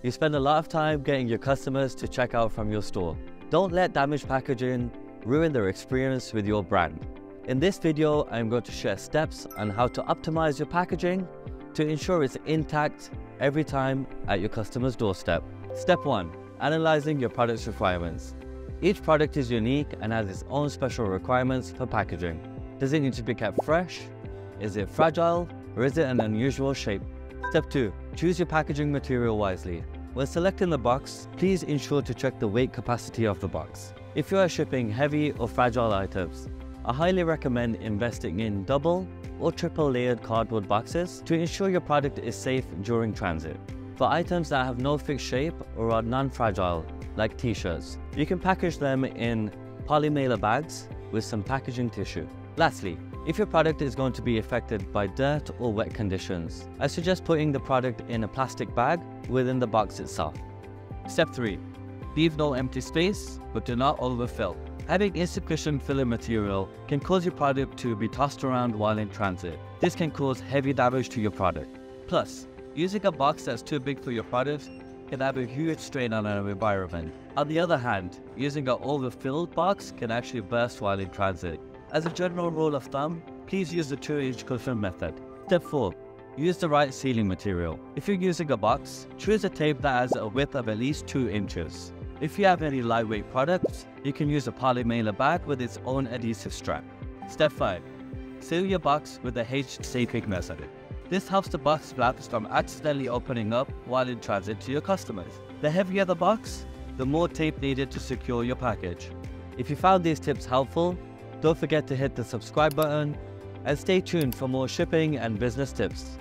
You spend a lot of time getting your customers to check out from your store. Don't let damaged packaging ruin their experience with your brand. In this video, I'm going to share steps on how to optimize your packaging to ensure it's intact every time at your customer's doorstep. Step 1. Analyzing your product's requirements. Each product is unique and has its own special requirements for packaging. Does it need to be kept fresh? Is it fragile? Or is it an unusual shape? Step 2. Choose your packaging material wisely. When selecting the box, please ensure to check the weight capacity of the box. If you are shipping heavy or fragile items, I highly recommend investing in double or triple layered cardboard boxes to ensure your product is safe during transit. For items that have no fixed shape or are non-fragile, like t-shirts, you can package them in polymailer bags with some packaging tissue. Lastly, if your product is going to be affected by dirt or wet conditions, I suggest putting the product in a plastic bag within the box itself. Step 3. Leave no empty space, but do not overfill. Having insufficient filler material can cause your product to be tossed around while in transit. This can cause heavy damage to your product. Plus, using a box that's too big for your product can have a huge strain on our environment. On the other hand, using an overfilled box can actually burst while in transit. As a general rule of thumb, please use the 2-inch cushion method. Step 4. Use the right sealing material. If you're using a box, choose a tape that has a width of at least 2 inches. If you have any lightweight products, you can use a polymailer bag with its own adhesive strap. Step 5. Seal your box with the H-shaping method. This helps the box flaps from accidentally opening up while in transit to your customers. The heavier the box, the more tape needed to secure your package. If you found these tips helpful, don't forget to hit the subscribe button and stay tuned for more shipping and business tips.